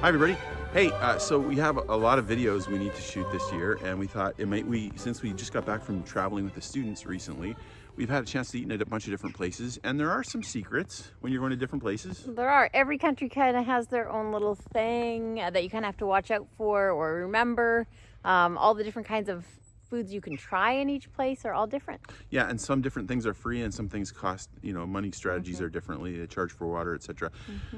Hi everybody. Hey, so we have a lot of videos we need to shoot this year, and we thought since we just got back from traveling with the students recently, we've had a chance to eat at a bunch of different places, and there are some secrets when you're going to different places. There are. Every country kind of has their own little thing that you kind of have to watch out for or remember. All the different kinds of foods you can try in each place are all different. Yeah, and some different things are free, and some things cost. Money strategies are differently. They charge for water, etc.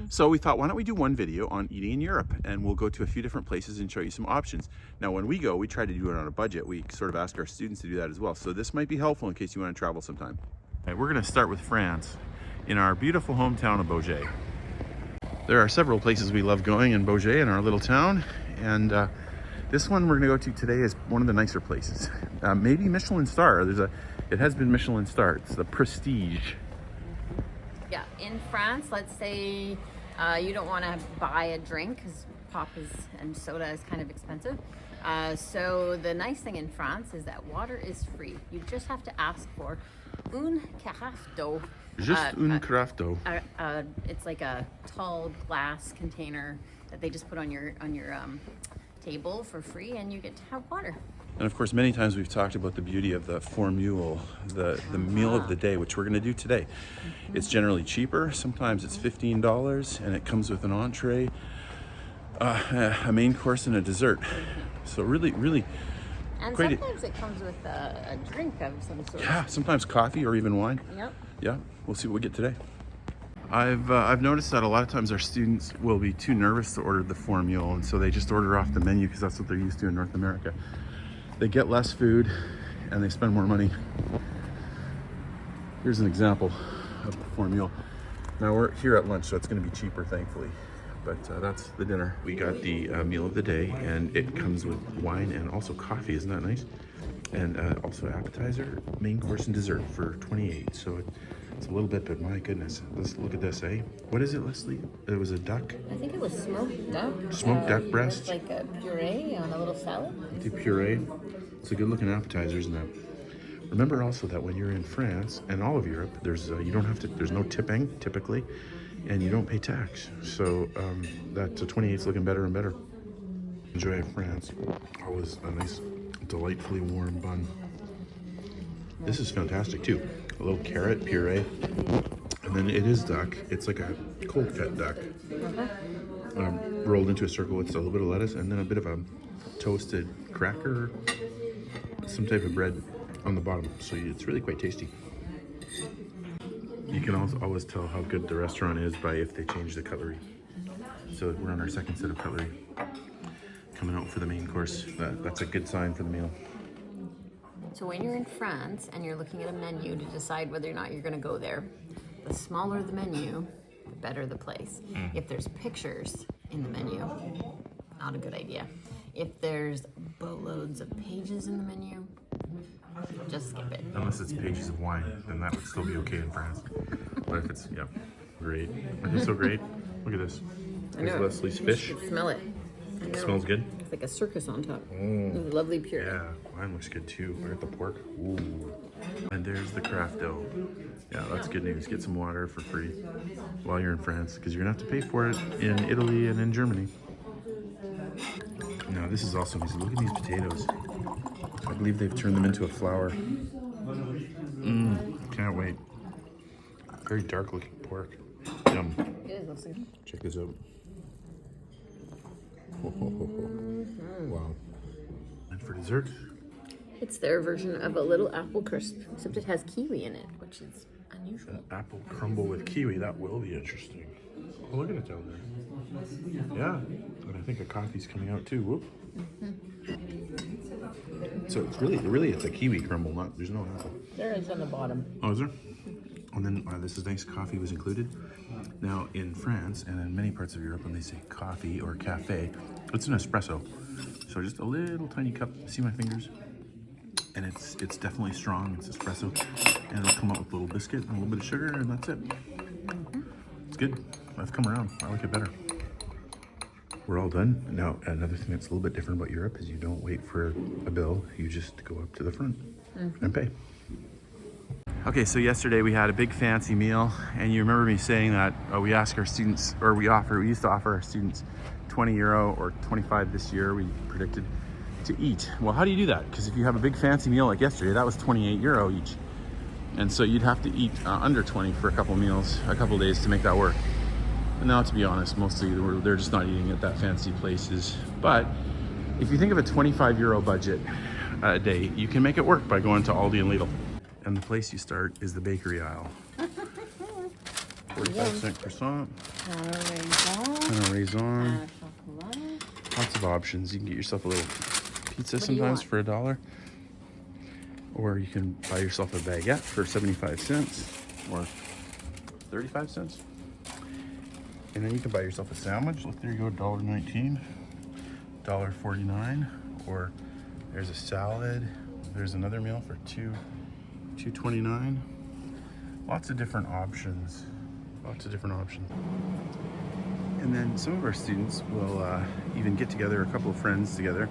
So we thought, why don't we do one video on eating in Europe, and we'll go to a few different places and show you some options. Now, when we go, we try to do it on a budget. We sort of ask our students to do that as well. So this might be helpful in case you want to travel sometime. All right, we're going to start with France, in our beautiful hometown of Beaujolais. There are several places we love going in Beaujolais, in our little town, and this one we're going to go to today is one of the nicer places. Maybe Michelin star. It has been Michelin star. It's the Prestige. Yeah, in France, let's say you don't want to buy a drink because pop and soda is kind of expensive. So the nice thing in France is that water is free. You just have to ask for une carafe d'eau. Just une carafe d'eau. It's like a tall glass container that they just put on your table for free, and you get to have water. And of course, many times we've talked about the beauty of the formule, the meal of the day, which we're going to do today. It's generally cheaper. Sometimes it's $15, and it comes with an entree, a main course, and a dessert. So really, really. And great. Sometimes it comes with a drink of some sort. Yeah, sometimes coffee or even wine. Yep. Yeah, we'll see what we get today. I've noticed that a lot of times our students will be too nervous to order the formule, and so they just order off the menu because that's what they're used to in North America. They get less food and they spend more money. Here's an example of the formule. Now we're here at lunch, so it's going to be cheaper, thankfully. But that's the dinner. We got the meal of the day, and it comes with wine and also coffee. Isn't that nice? And also appetizer, main course, and dessert for $28. So it's a little bit, but my goodness, let's look at this, eh? What is it, Leslie? It was a duck? I think it was smoked duck. Smoked duck breast? It's like a puree on a little salad. The puree. It's a good looking appetizer, isn't it? Remember also that when you're in France and all of Europe, there's no tipping typically, and you don't pay tax. So that 28 is looking better and better. Enjoy France. Always a nice, delightfully warm bun. This is fantastic too. A little carrot puree, and then it is duck. It's like a cold cut duck, rolled into a circle with a little bit of lettuce, and then a bit of a toasted cracker, some type of bread on the bottom. So it's really quite tasty. You can always tell how good the restaurant is by if they change the cutlery. So we're on our second set of cutlery coming out for the main course. That's a good sign for the meal. So when you're in France and you're looking at a menu to decide whether or not you're going to go there, the smaller the menu, the better the place. If there's pictures in the menu, not a good idea. If there's boatloads of pages in the menu, just skip it. Unless it's pages of wine, then that would still be okay in France. But if it's, great. Isn't it so great? Look at this. Here's Leslie's fish. You should smell it. It smells good. It's like a circus on top. Lovely puree. Yeah, mine looks good too. Look at the pork. Ooh. And there's the craft dough. Yeah, that's good news. Get some water for free while you're in France, because you're gonna have to pay for it in Italy and in Germany. Now this is also amazing. Look at these potatoes. I believe they've turned them into a flour. Can't wait. Very dark looking pork. Yum. It is, looks good. Check this out. Wow. And for dessert? It's their version of a little apple crisp, except it has kiwi in it, which is unusual. An apple crumble with kiwi. That will be interesting. Oh, look at it down there. Yeah. And I think a coffee's coming out too. Whoop. So it's really it's a kiwi crumble, there's no apple. There is on the bottom. Oh, is there? And then this is nice, coffee was included. Now in France and in many parts of Europe, when they say coffee or cafe, it's an espresso. So just a little tiny cup. See my fingers? And it's definitely strong. It's espresso, and it'll come out with a little biscuit and a little bit of sugar, and that's it. It's good. I've come around. I like it better. We're all done. Now, another thing that's a little bit different about Europe is you don't wait for a bill. You just go up to the front and pay. Okay, so yesterday we had a big fancy meal, and you remember me saying that we ask our students, or we used to offer our students 20 euro or 25 this year, we predicted, to eat. Well, how do you do that? Because if you have a big fancy meal like yesterday, that was 28 euro each. And so you'd have to eat under 20 for a couple meals, a couple days to make that work. And now, to be honest, mostly they're just not eating at that fancy places. But if you think of a 25 euro budget a day, you can make it work by going to Aldi and Lidl. And the place you start is the bakery aisle. 45-cent croissant, and a raisin. Lots of options. You can get yourself a little pizza sometimes for $1. Or you can buy yourself a baguette for 75 cents or 35 cents. And then you can buy yourself a sandwich. Look, there you go, $1.19, $1.49. Or there's a salad. There's another meal for $2.29. Lots of different options. Lots of different options. And then some of our students will even get together, a couple of friends together,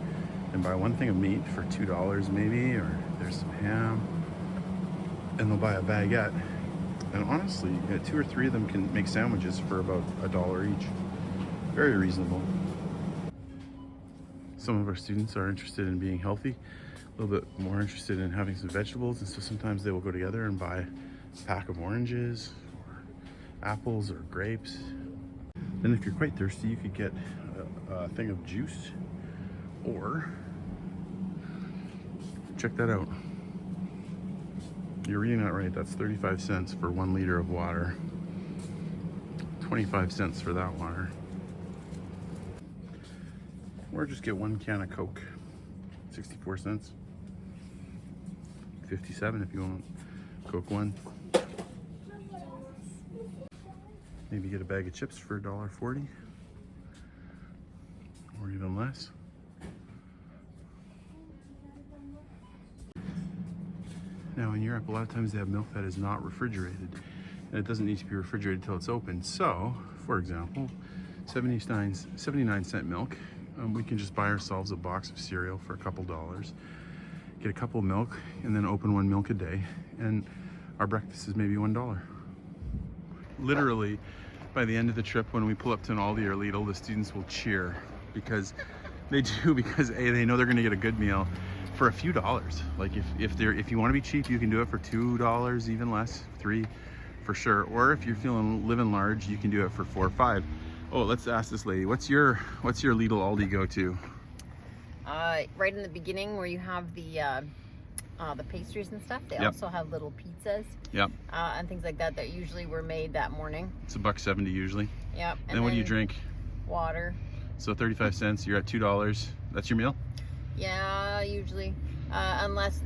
and buy one thing of meat for $2 maybe, or there's some ham, and they'll buy a baguette. And honestly, 2 or 3 of them can make sandwiches for about $1 each. Very reasonable. Some of our students are interested in being healthy, a little bit more interested in having some vegetables, and so sometimes they will go together and buy a pack of oranges, or apples, or grapes. Then if you're quite thirsty, you could get a thing of juice, or check that out. You're reading that right. That's 35 cents for 1 liter of water. 25 cents for that water. Or just get 1 can of Coke. 64 cents. 57 if you want Coke 1. Maybe get a bag of chips for $1.40. Or even less. Now in Europe, a lot of times they have milk that is not refrigerated, and it doesn't need to be refrigerated until it's open. So, for example, 79 cent milk, we can just buy ourselves a box of cereal for a couple dollars, get a couple of milk, and then open 1 milk a day, and our breakfast is maybe $1. Literally, by the end of the trip, when we pull up to an Aldi or Lidl, the students will cheer because they do, because A, they know they're gonna get a good meal for a few dollars. Like if you want to be cheap, you can do it for $2, even less, $3 for sure. Or if you're feeling living large, you can do it for $4 or $5. Oh, let's ask this lady. What's your Lidl Aldi go to? Right in the beginning, where you have the pastries and stuff. They also have little pizzas. Yep. And things like that usually were made that morning. It's $1.70 usually. Yep. And then what do you drink? Water. So 35 cents. You're at $2. That's your meal. Yeah, usually, unless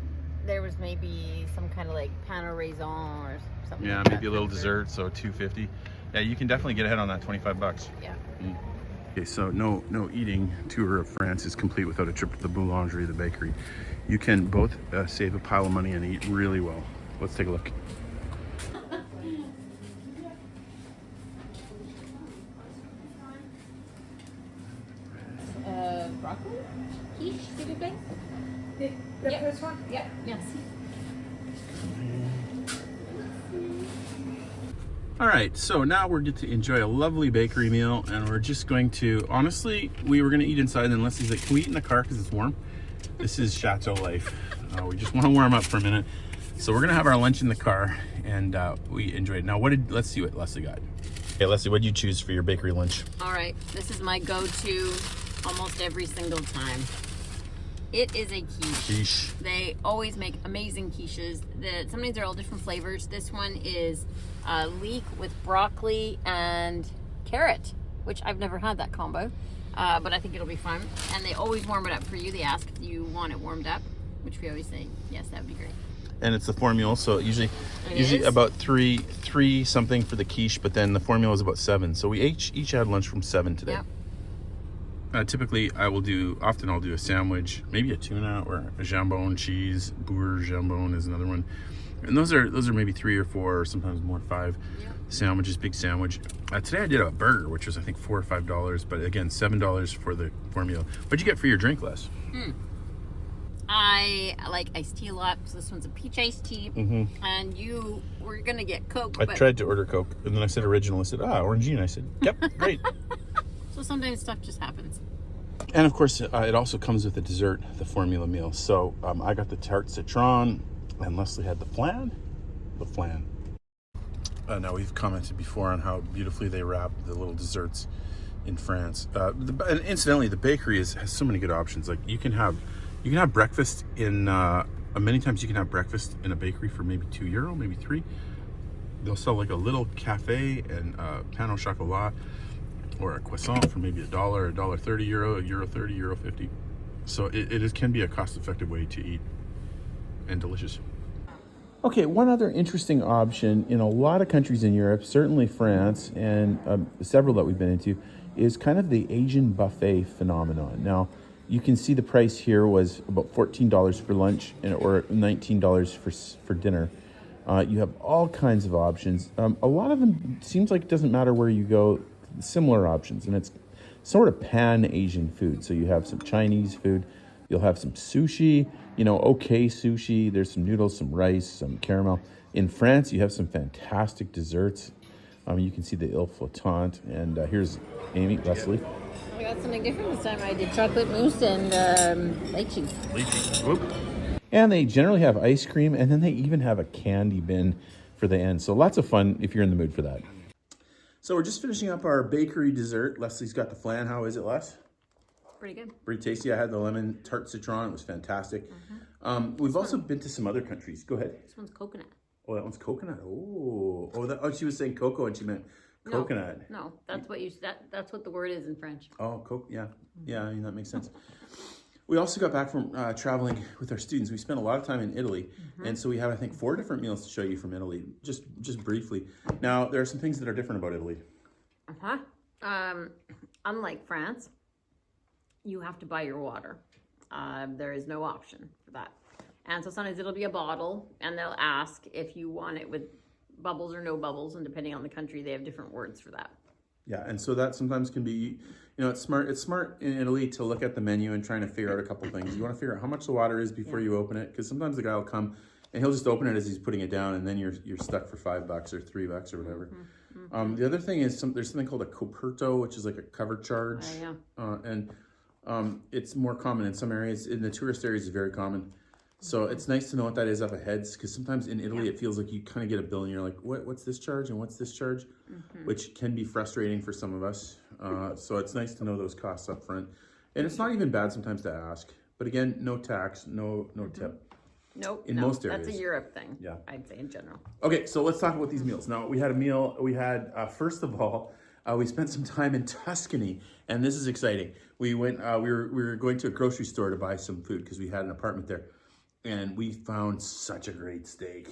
there was maybe some kind of like pain au raisin or something. Yeah, like maybe a little dessert, so $2.50. Yeah, you can definitely get ahead on that $25. Yeah. Okay, so no eating tour of France is complete without a trip to the boulangerie, the bakery. You can both save a pile of money and eat really well. Let's take a look. Broccoli? Quiche, s'il vous plaît? The first one? Yep, merci. All right, so now we're going to enjoy a lovely bakery meal, and we're just going to, honestly, we were going to eat inside, and Leslie's like, can we eat in the car because it's warm? This is Chateau life. We just want to warm up for a minute. So we're going to have our lunch in the car, and we enjoyed it. Now, let's see what Leslie got. Okay, Leslie, what did you choose for your bakery lunch? All right, this is my go-to almost every single time. It is a quiche. Quiche. They always make amazing quiches. Sometimes they're all different flavors. This one is leek with broccoli and carrot, which I've never had that combo, but I think it'll be fun. And they always warm it up for you. They ask if you want it warmed up, which we always say, yes, that would be great. And it's the formula, so usually is? about three something for the quiche, but then the formula is about 7. So we each had lunch from 7 today. Yep. Typically, I'll do a sandwich, maybe a tuna or a jambon cheese. Bourre jambon is another one, and those are maybe 3 or 4, or sometimes more, 5 sandwiches, big sandwich. Today I did a burger, which was I think $4 or $5, but again $7 for the formula. What'd you get for your drink, Les? I like iced tea a lot, so this one's a peach iced tea. And you were gonna get Coke. I tried to order Coke, and then I said original. I said, orangina. I said, yep, great. So sometimes stuff just happens. And of course, it also comes with a dessert, the formula meal. So I got the tarte citron, and Leslie had the flan. Now we've commented before on how beautifully they wrap the little desserts in France. And incidentally, the bakery has so many good options. Like you can have breakfast in many times you can have breakfast in a bakery for maybe €2, maybe $3. They'll sell like a little cafe and pain au chocolat or a croissant for maybe $1, $1.30, €1.30, €1.50. So it can be a cost-effective way to eat and delicious. Okay, one other interesting option in a lot of countries in Europe, certainly France and several that we've been into, is kind of the Asian buffet phenomenon. Now, you can see the price here was about $14 for lunch or $19 for dinner. You have all kinds of options. A lot of them seems like it doesn't matter where you go, similar options, and it's sort of pan-Asian food. So you have some Chinese food, you'll have some sushi, okay sushi, there's some noodles, some rice, some caramel. In France, you have some fantastic desserts. You can see the Il Flottant, and here's Amy, Leslie. I got something different this time. I did chocolate mousse and lychee. Whoop. And they generally have ice cream, and then they even have a candy bin for the end. So lots of fun if you're in the mood for that. So we're just finishing up our bakery dessert. Leslie's got the flan. How is it, Les? Pretty good. Pretty tasty. I had the lemon tarte citron. It was fantastic. We've also been to some other countries. Go ahead. This one's coconut. Oh, that one's coconut. Oh, she was saying cocoa and she meant coconut. No, that's what that's what the word is in French. Oh, yeah. I mean, that makes sense. We also got back from traveling with our students. We spent a lot of time in Italy, and so we have, I think, 4 different meals to show you from Italy, just briefly. Now, there are some things that are different about Italy. Unlike France, you have to buy your water. There is no option for that. And so sometimes it'll be a bottle, and they'll ask if you want it with bubbles or no bubbles, and depending on the country, they have different words for that. Yeah, and so that sometimes can be, it's smart in Italy to look at the menu and trying to figure out a couple things. You want to figure out how much the water is before you open it, because sometimes the guy will come and he'll just open it as he's putting it down, and then you're stuck for $5 or $3 or whatever. The other thing is there's something called a coperto, which is like a cover charge, it's more common in some areas. In the tourist areas, it's very common. So it's nice to know what that is up ahead, because sometimes in Italy it feels like you kind of get a bill and you're like, what's this charge and what's this charge? Which can be frustrating for some of us. So it's nice to know those costs up front. And it's not even bad sometimes to ask. But again, no tax, no tip. Nope. In most areas. That's a Europe thing, yeah, I'd say in general. Okay, so let's talk about these meals. Now, we had a meal. We had, first of all, we spent some time in Tuscany, and this is exciting. We went. We were going to a grocery store to buy some food because we had an apartment there. And we found such a great steak.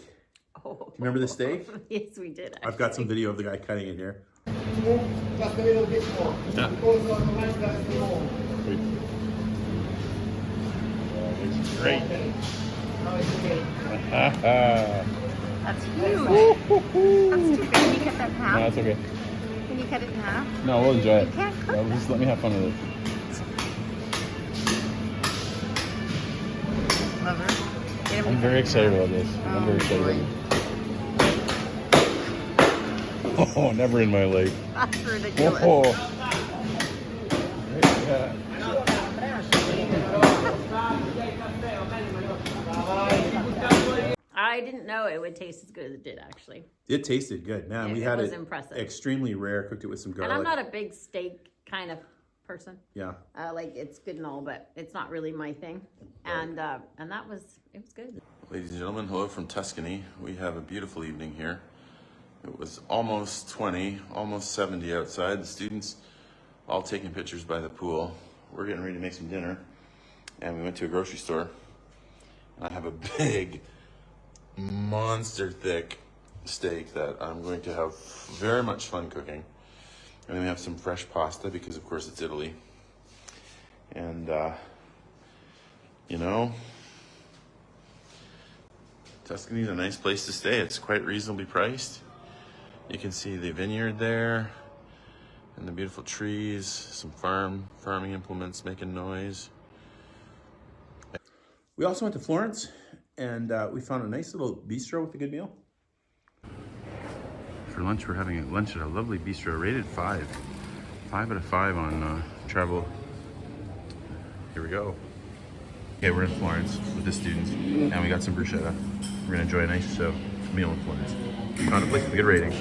Oh. Remember the steak? Yes, we did. Actually. I've got some video of the guy cutting it here. Just a little bit more. Yeah. Because otherwise that's more. It's great. Now it's okay. That's huge. That's too big. Can you cut that in half? No, that's okay. Can you cut it in half? No, we'll enjoy it. You can't cook Just let me have fun with it. Lover. I'm very excited about this. I'm very excited about this. Oh, never in my life. That's ridiculous. Oh. Yeah. I didn't know it would taste as good as it did, actually. It tasted good, man. We had was it impressive. Extremely rare. Cooked it with some garlic. And I'm not a big steak kind of person. Yeah. Like it's good and all, but it's not really my thing. And it was good. Ladies and gentlemen, hello from Tuscany. We have a beautiful evening here. It was almost 20, almost 70 outside. The students all taking pictures by the pool. We're getting ready to make some dinner. And we went to a grocery store. And I have a big, monster thick steak that I'm going to have very much fun cooking. And then we have some fresh pasta because of course it's Italy. And, Tuscany's a nice place to stay. It's quite reasonably priced. You can see the vineyard there and the beautiful trees, some farming implements making noise. We also went to Florence and we found a nice little bistro with a good meal. For lunch, we're having lunch at a lovely bistro, rated 5. 5 out of 5 on travel. Here we go. Okay, we're in Florence with the students, and we got some bruschetta. We're gonna enjoy a nice meal in Florence. We found a place with a good rating.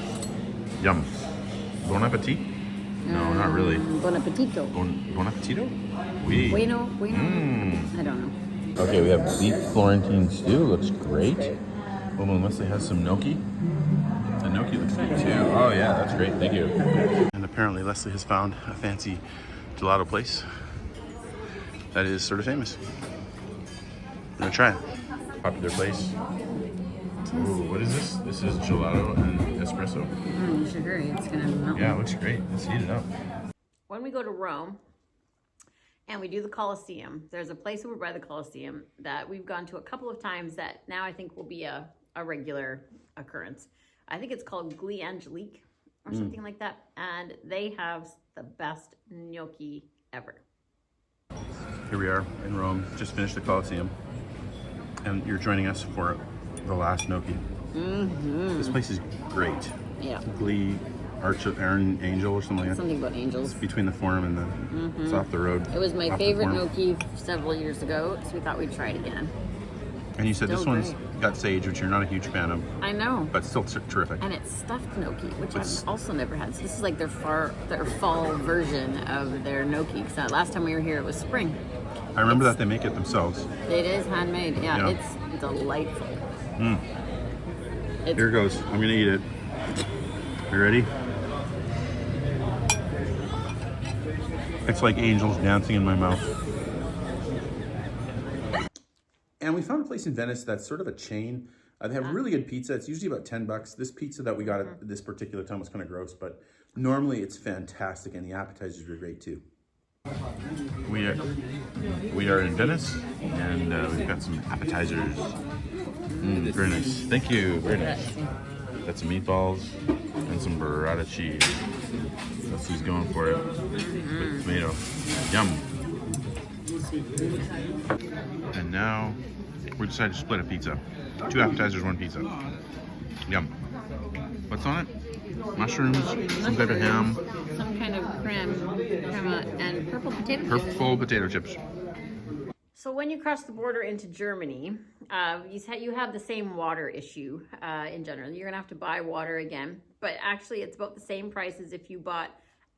Yum. Bon appetit? No, not really. Bon appetito. Bon appetito? Oui. Bueno. I don't know. Okay, we have beef Florentine stew. Looks great. Oh, Leslie has some gnocchi. The gnocchi looks good too. Oh yeah, that's great. Thank you. And apparently Leslie has found a fancy gelato place that is sort of famous. We're gonna try it. Popular place. Ooh, what is this? This is gelato and espresso. You should hurry. It's gonna melt. Yeah, it looks great. Let's heat it up. When we go to Rome and we do the Colosseum, there's a place over by the Colosseum that we've gone to a couple of times that now I think will be a regular occurrence. I think it's called Gli Angelique or something like that. And they have the best gnocchi ever. Here we are in Rome. Just finished the Colosseum. And you're joining us for the last gnocchi. This place is great. Yeah. Glee Arch of Aaron Angel or something like that. Something about angels. It's between the Forum and the it's off the road. It was my off the favorite Forum. gnocchi several years ago, so we thought we'd try it again. And you said this Still one's great. got sage, which you're not a huge fan of, I know. but still terrific. And it's stuffed gnocchi, which It's- I've also never had. So this is like their fall version of their gnocchi. Because last time we were here, it was spring. I remember that they make it themselves. It is handmade. Yeah, Yeah. it's delightful. It's, Here goes. I'm gonna eat it. You ready? It's like angels dancing in my mouth. And we found a place in Venice that's sort of a chain. They have really good pizza. It's usually about $10. This pizza that we got at this particular time was kind of gross, but normally it's fantastic, and the appetizers are great too. We are in Venice, and we've got some appetizers. Very nice. Thank you. Very nice. Got some meatballs and some burrata cheese. That's who's going for it with tomato. Yum. And now we decided to split a pizza. 2 appetizers, 1 pizza. Yum. What's on it? Mushrooms, some type of ham, some kind of crema, and purple potato chips. purple potato chips. So when you cross the border into Germany, you have the same water issue in general. You're gonna have to buy water again, but actually it's about the same price as if you bought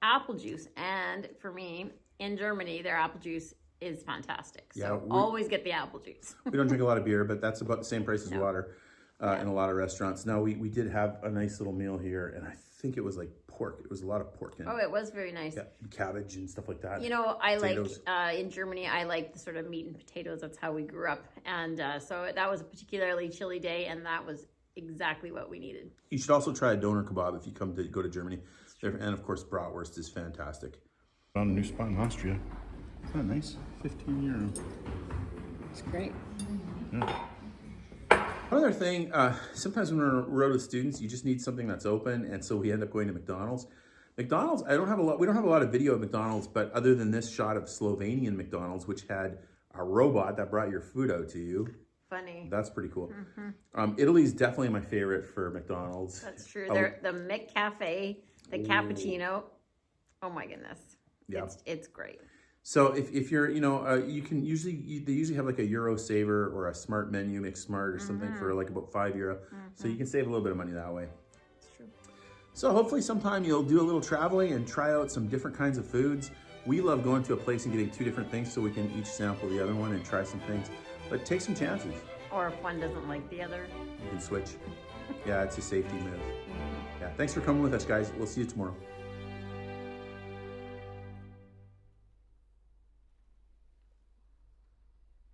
apple juice. And for me, in Germany, their apple juice is fantastic. So Yeah, always get the apple juice. We don't drink a lot of beer, but that's about the same price as water in a lot of restaurants. Now, we did have a nice little meal here, and I think it was like pork. It was a lot of pork in it. Oh, it was very nice. Yeah, cabbage and stuff like that. You know, I Potatoes. like, in Germany, I like the sort of meat and potatoes. That's how we grew up. And so that was a particularly chilly day, and that was exactly what we needed. You should also try a doner kebab if you go to Germany. And of course, bratwurst is fantastic. Found a new spot in Austria. Isn't that nice? €15. It's great. Yeah. One other thing, sometimes when we're on the road with students, you just need something that's open, and so we end up going to McDonald's. McDonald's, we don't have a lot of video of McDonald's, but other than this shot of Slovenian McDonald's, which had a robot that brought your food out to you. Funny. That's pretty cool. Italy's definitely my favorite for McDonald's. That's true. The McCafe, the cappuccino. Oh my goodness. Yeah. It's great. So if you're, you can they usually have like a Euro Saver or a Smart Menu, McSmart or something for like about €5. So you can save a little bit of money that way. It's true. So hopefully sometime you'll do a little traveling and try out some different kinds of foods. We love going to a place and getting 2 different things so we can each sample the other one and try some things. But take some chances. Or if one doesn't like the other. You can switch. Yeah, it's a safety move. Yeah, thanks for coming with us, guys. We'll see you tomorrow.